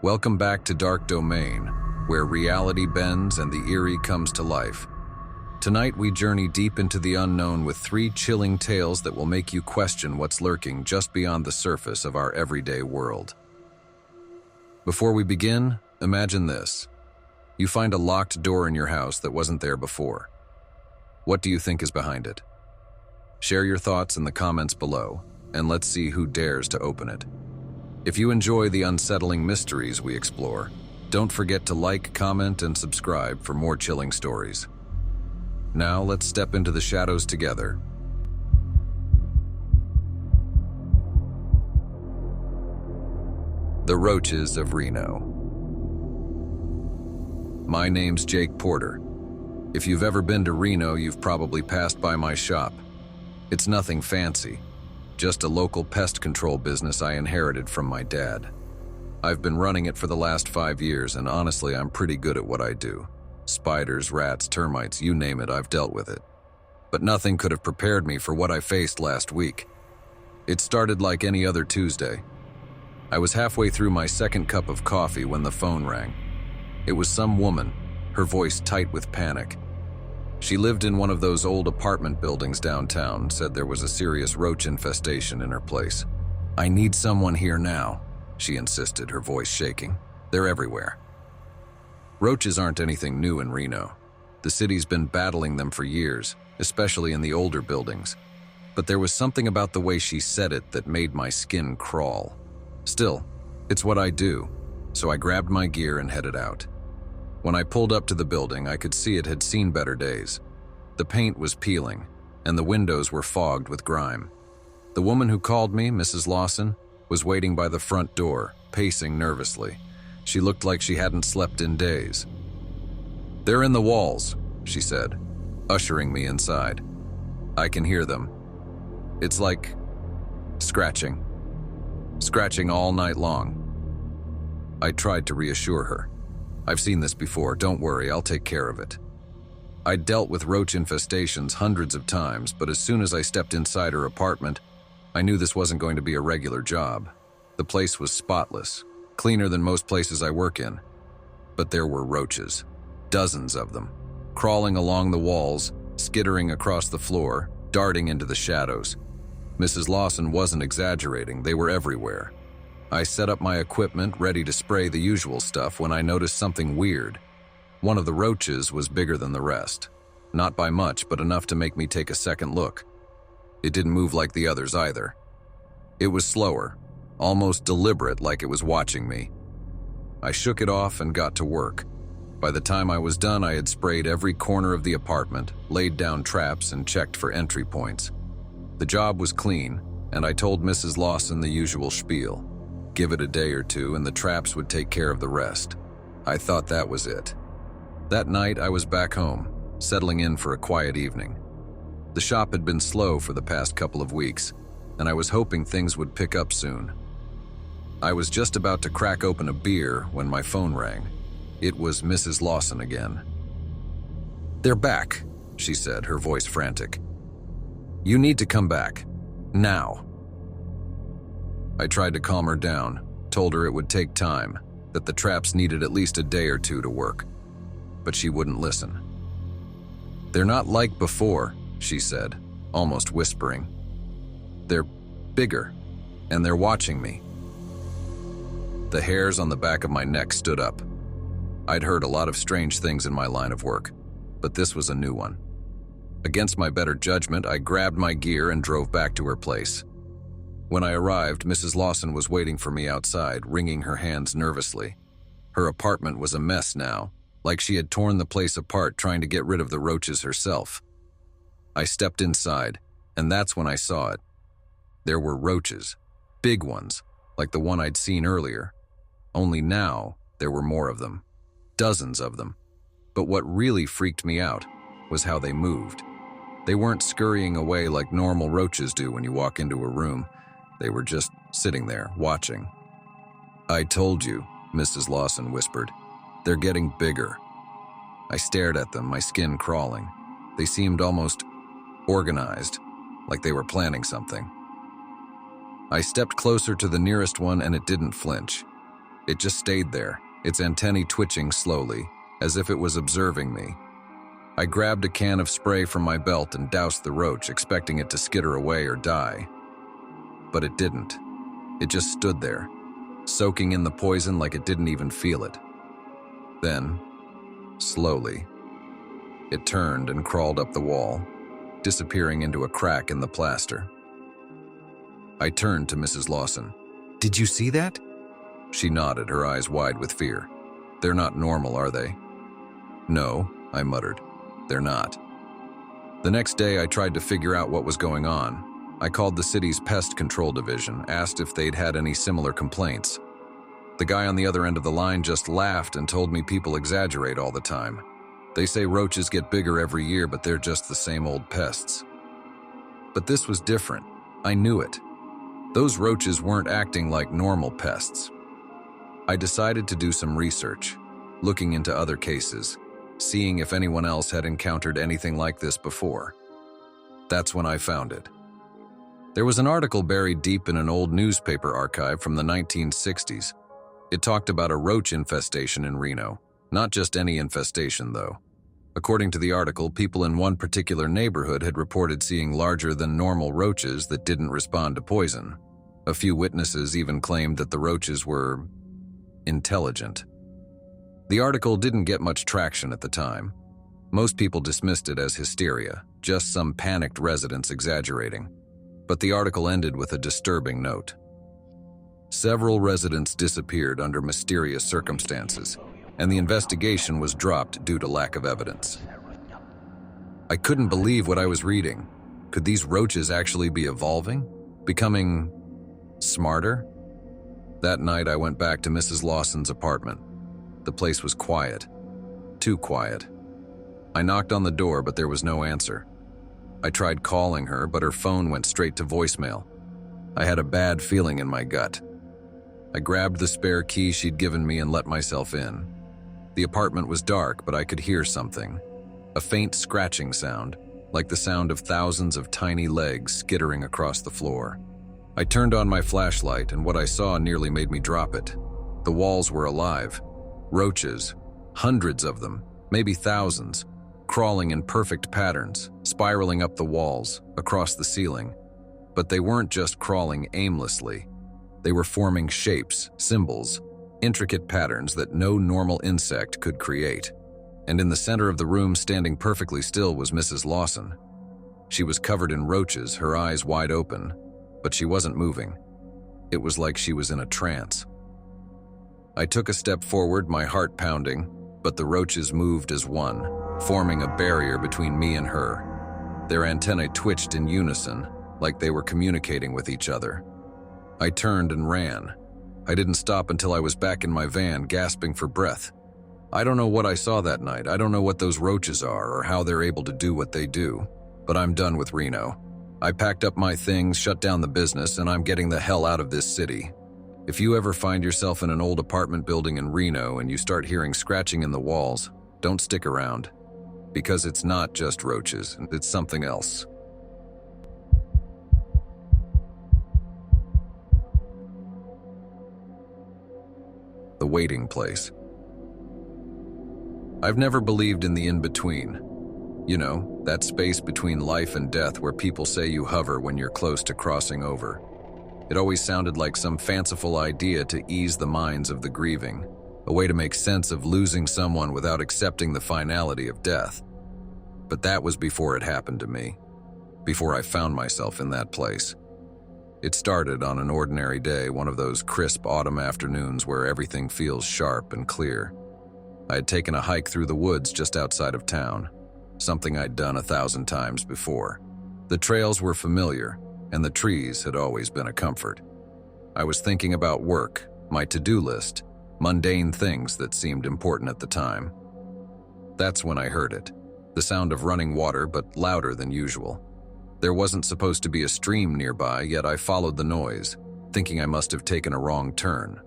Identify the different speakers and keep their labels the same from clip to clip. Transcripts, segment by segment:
Speaker 1: Welcome back to Dark Domain, where reality bends and the eerie comes to life. Tonight we journey deep into the unknown with 3 chilling tales that will make you question what's lurking just beyond the surface of our everyday world. Before we begin, imagine this. You find a locked door in your house that wasn't there before. What do you think is behind it? Share your thoughts in the comments below, and let's see who dares to open it. If you enjoy the unsettling mysteries we explore, don't forget to like, comment, and subscribe for more chilling stories. Now let's step into the shadows together. The Roaches of Reno. My name's Jake Porter. If you've ever been to Reno, you've probably passed by my shop. It's nothing fancy, just a local pest control business I inherited from my dad. I've been running it for the last 5 years, and honestly, I'm pretty good at what I do. Spiders, rats, termites, you name it, I've dealt with it. But nothing could have prepared me for what I faced last week. It started like any other Tuesday. I was halfway through my second cup of coffee when the phone rang. It was some woman, her voice tight with panic. She lived in one of those old apartment buildings downtown, said there was a serious roach infestation in her place. "I need someone here now," she insisted, her voice shaking. "They're everywhere." Roaches aren't anything new in Reno. The city's been battling them for years, especially in the older buildings. But there was something about the way she said it that made my skin crawl. Still, it's what I do, so I grabbed my gear and headed out. When I pulled up to the building, I could see it had seen better days. The paint was peeling, and the windows were fogged with grime. The woman who called me, Mrs. Lawson, was waiting by the front door, pacing nervously. She looked like she hadn't slept in days. "They're in the walls," she said, ushering me inside. "I can hear them. It's like scratching. Scratching all night long." I tried to reassure her. "I've seen this before, don't worry, I'll take care of it." I'd dealt with roach infestations hundreds of times, but as soon as I stepped inside her apartment, I knew this wasn't going to be a regular job. The place was spotless, cleaner than most places I work in. But there were roaches, dozens of them, crawling along the walls, skittering across the floor, darting into the shadows. Mrs. Lawson wasn't exaggerating, they were everywhere. I set up my equipment, ready to spray the usual stuff, when I noticed something weird. One of the roaches was bigger than the rest. Not by much, but enough to make me take a second look. It didn't move like the others either. It was slower, almost deliberate, like it was watching me. I shook it off and got to work. By the time I was done, I had sprayed every corner of the apartment, laid down traps, and checked for entry points. The job was clean, and I told Mrs. Lawson the usual spiel. Give it a day or two and the traps would take care of the rest. I thought that was it. That night I was back home, settling in for a quiet evening. The shop had been slow for the past couple of weeks, and I was hoping things would pick up soon. I was just about to crack open a beer when my phone rang. It was Mrs. Lawson again. "They're back," she said, her voice frantic. "You need to come back. Now." I tried to calm her down, told her it would take time, that the traps needed at least a day or two to work. But she wouldn't listen. "They're not like before," she said, almost whispering. "They're bigger, and they're watching me." The hairs on the back of my neck stood up. I'd heard a lot of strange things in my line of work, but this was a new one. Against my better judgment, I grabbed my gear and drove back to her place. When I arrived, Mrs. Lawson was waiting for me outside, wringing her hands nervously. Her apartment was a mess now, like she had torn the place apart trying to get rid of the roaches herself. I stepped inside, and that's when I saw it. There were roaches, big ones, like the one I'd seen earlier. Only now, there were more of them. Dozens of them. But what really freaked me out was how they moved. They weren't scurrying away like normal roaches do when you walk into a room. They were just sitting there, watching. "I told you," Mrs. Lawson whispered. "They're getting bigger." I stared at them, my skin crawling. They seemed almost organized, like they were planning something. I stepped closer to the nearest one and it didn't flinch. It just stayed there, its antennae twitching slowly, as if it was observing me. I grabbed a can of spray from my belt and doused the roach, expecting it to skitter away or die. But it didn't. It just stood there, soaking in the poison like it didn't even feel it. Then, slowly, it turned and crawled up the wall, disappearing into a crack in the plaster. I turned to Mrs. Lawson. "Did you see that?" She nodded, her eyes wide with fear. "They're not normal, are they?" "No," I muttered. "They're not." The next day, I tried to figure out what was going on. I called the city's pest control division, asked if they'd had any similar complaints. The guy on the other end of the line just laughed and told me people exaggerate all the time. They say roaches get bigger every year, but they're just the same old pests. But this was different. I knew it. Those roaches weren't acting like normal pests. I decided to do some research, looking into other cases, seeing if anyone else had encountered anything like this before. That's when I found it. There was an article buried deep in an old newspaper archive from the 1960s. It talked about a roach infestation in Reno. Not just any infestation, though. According to the article, people in one particular neighborhood had reported seeing larger than normal roaches that didn't respond to poison. A few witnesses even claimed that the roaches were intelligent. The article didn't get much traction at the time. Most people dismissed it as hysteria, just some panicked residents exaggerating. But the article ended with a disturbing note. Several residents disappeared under mysterious circumstances, and the investigation was dropped due to lack of evidence. I couldn't believe what I was reading. Could these roaches actually be evolving? Becoming smarter? That night, I went back to Mrs. Lawson's apartment. The place was quiet. Too quiet. I knocked on the door, but there was no answer. I tried calling her, but her phone went straight to voicemail. I had a bad feeling in my gut. I grabbed the spare key she'd given me and let myself in. The apartment was dark, but I could hear something. A faint scratching sound, like the sound of thousands of tiny legs skittering across the floor. I turned on my flashlight, and what I saw nearly made me drop it. The walls were alive. Roaches, hundreds of them, maybe thousands, crawling in perfect patterns, spiraling up the walls, across the ceiling. But they weren't just crawling aimlessly. They were forming shapes, symbols, intricate patterns that no normal insect could create. And in the center of the room, standing perfectly still, was Mrs. Lawson. She was covered in roaches, her eyes wide open, but she wasn't moving. It was like she was in a trance. I took a step forward, my heart pounding, but the roaches moved as one, forming a barrier between me and her. Their antennae twitched in unison, like they were communicating with each other. I turned and ran. I didn't stop until I was back in my van, gasping for breath. I don't know what I saw that night. I don't know what those roaches are or how they're able to do what they do, but I'm done with Reno. I packed up my things, shut down the business, and I'm getting the hell out of this city. If you ever find yourself in an old apartment building in Reno and you start hearing scratching in the walls, don't stick around. Because it's not just roaches, it's something else. The waiting place. I've never believed in the in-between. You know, that space between life and death where people say you hover when you're close to crossing over. It always sounded like some fanciful idea to ease the minds of the grieving, a way to make sense of losing someone without accepting the finality of death. But that was before it happened to me, before I found myself in that place. It started on an ordinary day, one of those crisp autumn afternoons where everything feels sharp and clear. I had taken a hike through the woods just outside of town, something I'd done 1,000 times before. The trails were familiar, and the trees had always been a comfort. I was thinking about work, my to-do list, mundane things that seemed important at the time. That's when I heard it, the sound of running water, but louder than usual. There wasn't supposed to be a stream nearby, yet I followed the noise, thinking I must have taken a wrong turn.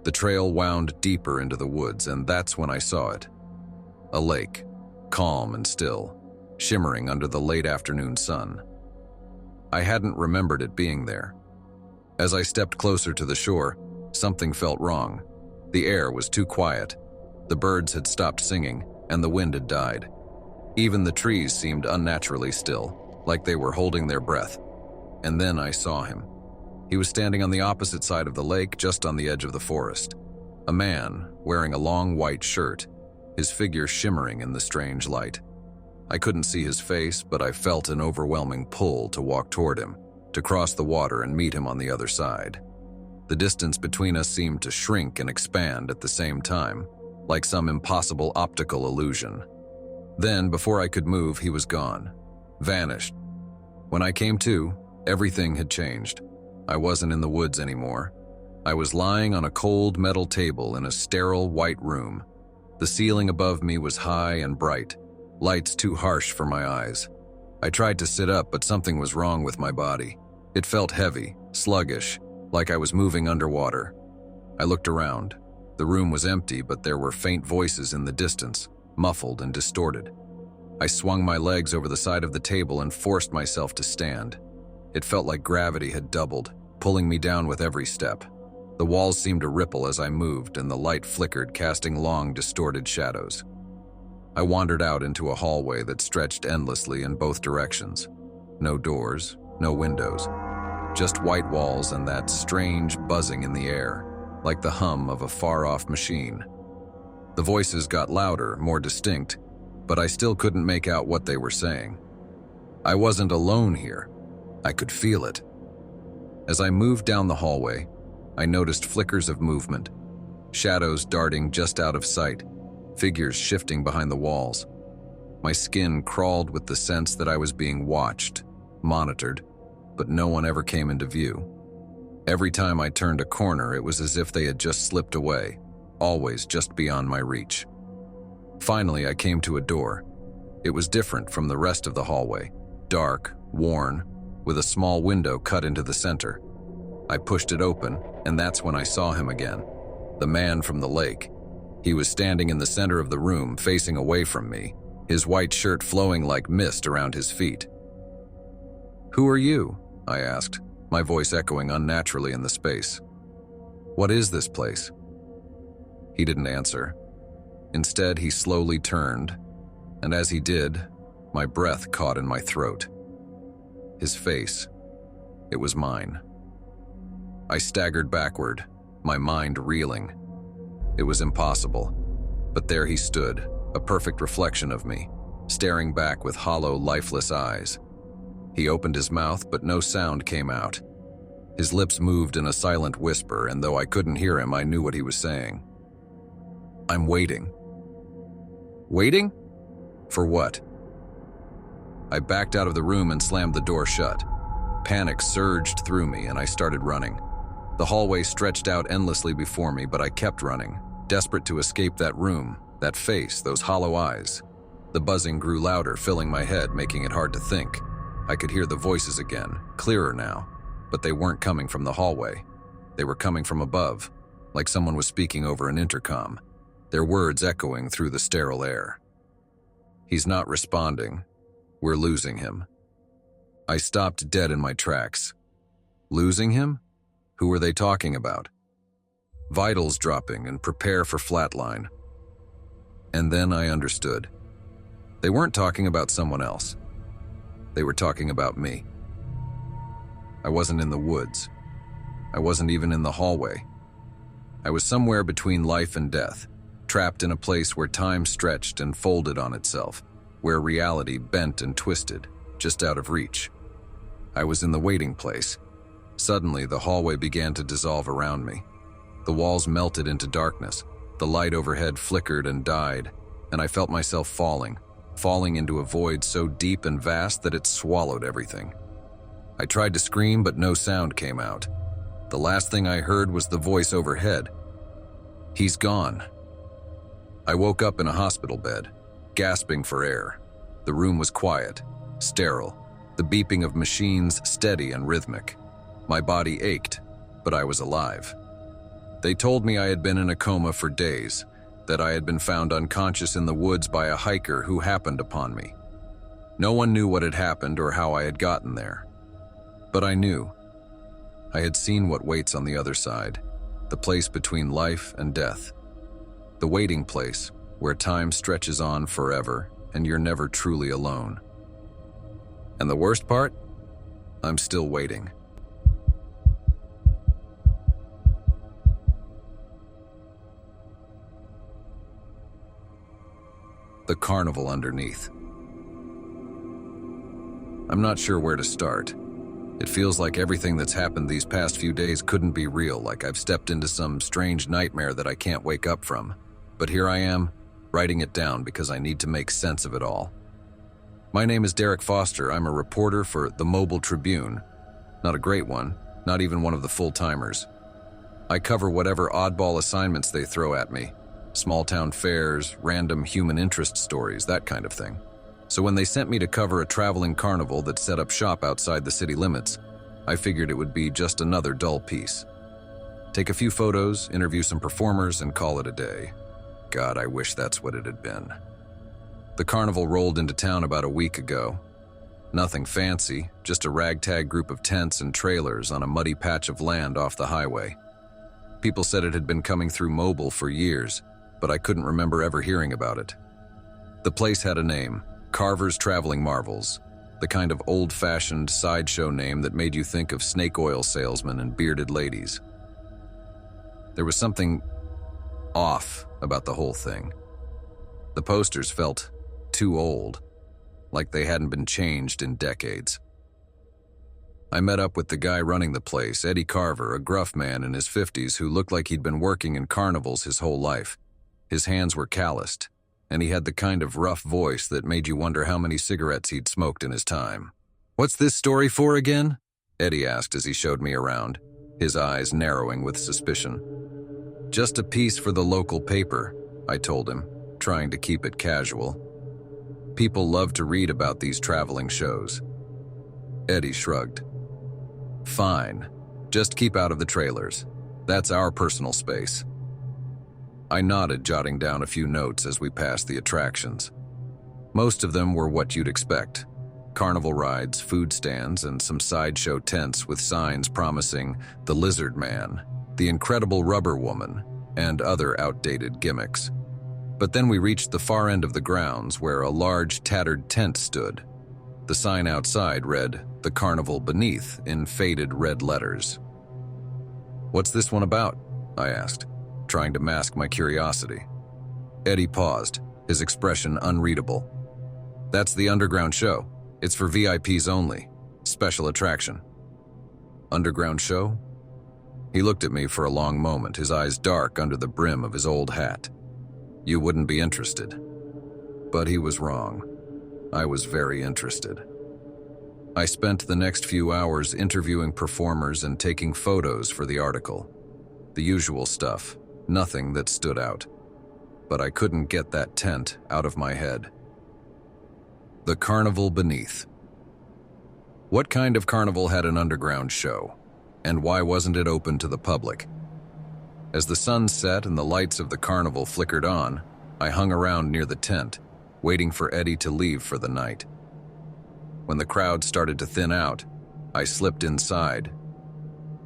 Speaker 1: The trail wound deeper into the woods, and that's when I saw it. A lake, calm and still, shimmering under the late afternoon sun. I hadn't remembered it being there. As I stepped closer to the shore, something felt wrong. The air was too quiet. The birds had stopped singing, and the wind had died. Even the trees seemed unnaturally still, like they were holding their breath. And then I saw him. He was standing on the opposite side of the lake, just on the edge of the forest. A man, wearing a long white shirt, his figure shimmering in the strange light. I couldn't see his face, but I felt an overwhelming pull to walk toward him, to cross the water and meet him on the other side. The distance between us seemed to shrink and expand at the same time, like some impossible optical illusion. Then, before I could move, he was gone, vanished. When I came to, everything had changed. I wasn't in the woods anymore. I was lying on a cold metal table in a sterile white room. The ceiling above me was high and bright, lights too harsh for my eyes. I tried to sit up, but something was wrong with my body. It felt heavy, sluggish, like I was moving underwater. I looked around. The room was empty, but there were faint voices in the distance, muffled and distorted. I swung my legs over the side of the table and forced myself to stand. It felt like gravity had doubled, pulling me down with every step. The walls seemed to ripple as I moved, and the light flickered, casting long, distorted shadows. I wandered out into a hallway that stretched endlessly in both directions. No doors, no windows. Just white walls and that strange buzzing in the air, like the hum of a far-off machine. The voices got louder, more distinct, but I still couldn't make out what they were saying. I wasn't alone here. I could feel it. As I moved down the hallway, I noticed flickers of movement, shadows darting just out of sight, figures shifting behind the walls. My skin crawled with the sense that I was being watched, monitored, but no one ever came into view. Every time I turned a corner, it was as if they had just slipped away, always just beyond my reach. Finally, I came to a door. It was different from the rest of the hallway, dark, worn, with a small window cut into the center. I pushed it open, and that's when I saw him again, the man from the lake. He was standing in the center of the room, facing away from me, his white shirt flowing like mist around his feet. "Who are you?" I asked, my voice echoing unnaturally in the space. "What is this place?" He didn't answer. Instead, he slowly turned, and as he did, my breath caught in my throat. His face, it was mine. I staggered backward, my mind reeling. It was impossible, but there he stood, a perfect reflection of me, staring back with hollow, lifeless eyes. He opened his mouth, but no sound came out. His lips moved in a silent whisper, and though I couldn't hear him, I knew what he was saying. "I'm waiting." Waiting? For what? I backed out of the room and slammed the door shut. Panic surged through me, and I started running. The hallway stretched out endlessly before me, but I kept running, desperate to escape that room, that face, those hollow eyes. The buzzing grew louder, filling my head, making it hard to think. I could hear the voices again, clearer now, but they weren't coming from the hallway. They were coming from above, like someone was speaking over an intercom, their words echoing through the sterile air. "He's not responding. We're losing him." I stopped dead in my tracks. Losing him? Who were they talking about? Vitals dropping and prepare for flatline. And then I understood. They weren't talking about someone else. They were talking about me. I wasn't in the woods. I wasn't even in the hallway. I was somewhere between life and death, trapped in a place where time stretched and folded on itself, where reality bent and twisted, just out of reach. I was in the waiting place. Suddenly, the hallway began to dissolve around me. The walls melted into darkness, the light overhead flickered and died, and I felt myself falling into a void so deep and vast that it swallowed everything. I tried to scream, but no sound came out. The last thing I heard was the voice overhead. "He's gone." I woke up in a hospital bed, gasping for air. The room was quiet, sterile, the beeping of machines steady and rhythmic. My body ached, but I was alive. They told me I had been in a coma for days, that I had been found unconscious in the woods by a hiker who happened upon me. No one knew what had happened or how I had gotten there. But I knew. I had seen what waits on the other side. the place between life and death. The waiting place, where time stretches on forever and you're never truly alone. And the worst part? I'm still waiting. The carnival underneath. I'm not sure where to start. It feels like everything that's happened these past few days couldn't be real, like I've stepped into some strange nightmare that I can't wake up from. But here I am, writing it down because I need to make sense of it all. My name is Derek Foster. I'm a reporter for the Mobile Tribune. Not a great one, not even one of the full-timers. I cover whatever oddball assignments they throw at me. Small-town fairs, random human interest stories, that kind of thing. So when they sent me to cover a traveling carnival that set up shop outside the city limits, I figured it would be just another dull piece. Take a few photos, interview some performers, and call it a day. God, I wish that's what it had been. The carnival rolled into town about a week ago. Nothing fancy, just a ragtag group of tents and trailers on a muddy patch of land off the highway. People said it had been coming through Mobile for years, but I couldn't remember ever hearing about it. The place had a name, Carver's Traveling Marvels, the kind of old-fashioned sideshow name that made you think of snake oil salesmen and bearded ladies. There was something off about the whole thing. The posters felt too old, like they hadn't been changed in decades. I met up with the guy running the place, Eddie Carver, a gruff man in his 50s who looked like he'd been working in carnivals his whole life. His hands were calloused, and he had the kind of rough voice that made you wonder how many cigarettes he'd smoked in his time. "What's this story for again?" Eddie asked as he showed me around, his eyes narrowing with suspicion. "Just a piece for the local paper," I told him, trying to keep it casual. "People love to read about these traveling shows." Eddie shrugged. "Fine, just keep out of the trailers. That's our personal space." I nodded, jotting down a few notes as we passed the attractions. Most of them were what you'd expect. Carnival rides, food stands, and some sideshow tents with signs promising the Lizard Man, the Incredible Rubber Woman, and other outdated gimmicks. But then we reached the far end of the grounds where a large, tattered tent stood. The sign outside read, "The Carnival Beneath," in faded red letters. "What's this one about?" I asked, trying to mask my curiosity. Eddie paused, his expression unreadable. "That's the underground show. It's for VIPs only. Special attraction." "Underground show?" He looked at me for a long moment, his eyes dark under the brim of his old hat. "You wouldn't be interested." But he was wrong. I was very interested. I spent the next few hours interviewing performers and taking photos for the article. The usual stuff, nothing that stood out. But I couldn't get that tent out of my head. The Carnival Beneath. What kind of carnival had an underground show? And why wasn't it open to the public? As the sun set and the lights of the carnival flickered on, I hung around near the tent, waiting for Eddie to leave for the night. When the crowd started to thin out, I slipped inside.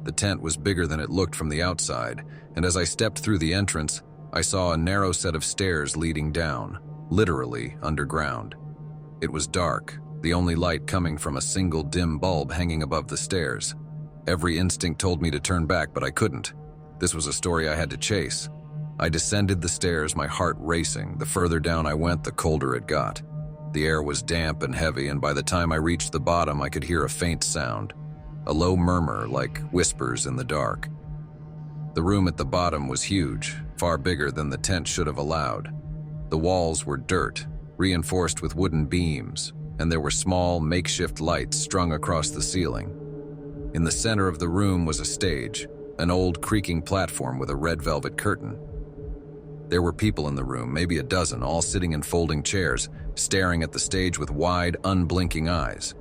Speaker 1: The tent was bigger than it looked from the outside, and as I stepped through the entrance, I saw a narrow set of stairs leading down, literally underground. It was dark, the only light coming from a single dim bulb hanging above the stairs. Every instinct told me to turn back, but I couldn't. This was a story I had to chase. I descended the stairs, my heart racing. The further down I went, the colder it got. The air was damp and heavy, and by the time I reached the bottom, I could hear a faint sound, a low murmur like whispers in the dark. The room at the bottom was huge, far bigger than the tent should have allowed. The walls were dirt, reinforced with wooden beams, and there were small, makeshift lights strung across the ceiling. In the center of the room was a stage, an old creaking platform with a red velvet curtain. There were people in the room, maybe a dozen, all sitting in folding chairs, staring at the stage with wide, unblinking eyes.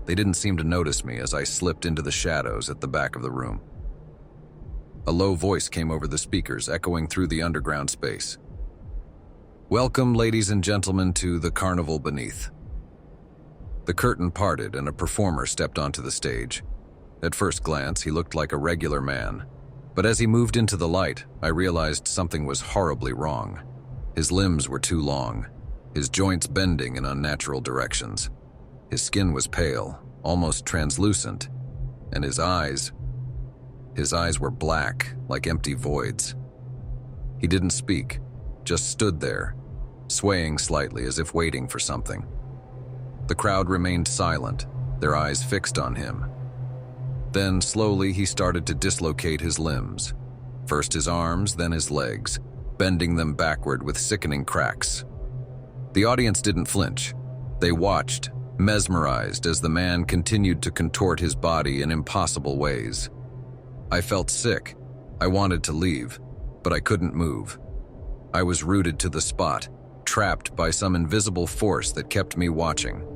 Speaker 1: They didn't seem to notice me as I slipped into the shadows at the back of the room. A low voice came over the speakers, echoing through the underground space. "Welcome, ladies and gentlemen, to the Carnival Beneath." The curtain parted and a performer stepped onto the stage. At first glance, he looked like a regular man. But as he moved into the light, I realized something was horribly wrong. His limbs were too long, his joints bending in unnatural directions. His skin was pale, almost translucent, and his eyes were black, like empty voids. He didn't speak, just stood there, swaying slightly as if waiting for something. The crowd remained silent, their eyes fixed on him. Then, slowly, he started to dislocate his limbs. First his arms, then his legs, bending them backward with sickening cracks. The audience didn't flinch. They watched, mesmerized, as the man continued to contort his body in impossible ways. I felt sick. I wanted to leave, but I couldn't move. I was rooted to the spot, trapped by some invisible force that kept me watching.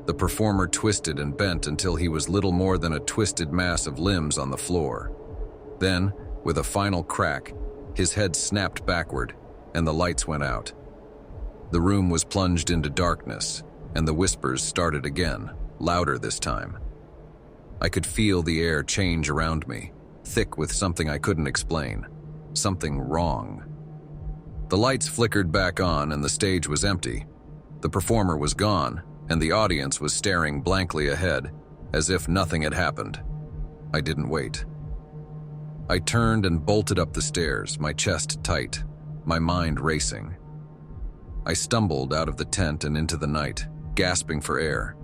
Speaker 1: The performer twisted and bent until he was little more than a twisted mass of limbs on the floor. Then, with a final crack, his head snapped backward, and the lights went out. The room was plunged into darkness, and the whispers started again, louder this time. I could feel the air change around me, thick with something I couldn't explain, something wrong. The lights flickered back on and the stage was empty. The performer was gone, and the audience was staring blankly ahead, as if nothing had happened. I didn't wait. I turned and bolted up the stairs, my chest tight, my mind racing. I stumbled out of the tent and into the night, gasping for air.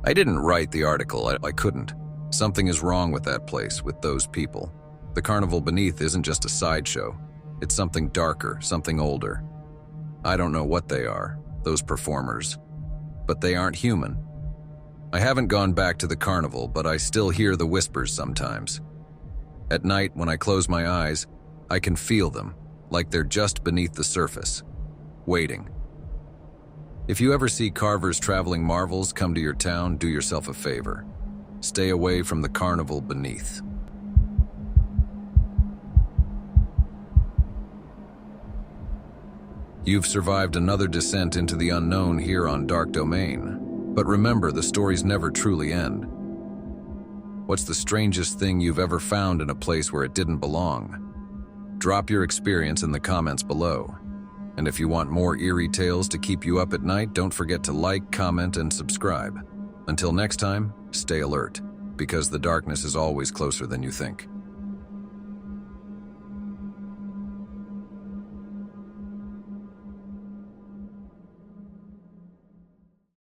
Speaker 1: I didn't write the article, I couldn't. Something is wrong with that place, with those people. The carnival beneath isn't just a sideshow. It's something darker, something older. I don't know what they are, those performers, but they aren't human. I haven't gone back to the carnival, but I still hear the whispers sometimes. At night, when I close my eyes, I can feel them, like they're just beneath the surface, waiting. If you ever see Carver's Traveling Marvels come to your town, do yourself a favor. Stay away from the carnival beneath. You've survived another descent into the unknown here on Dark Domain. But remember, the stories never truly end. What's the strangest thing you've ever found in a place where it didn't belong? Drop your experience in the comments below. And if you want more eerie tales to keep you up at night, don't forget to like, comment, and subscribe. Until next time, stay alert, because the darkness is always closer than you think.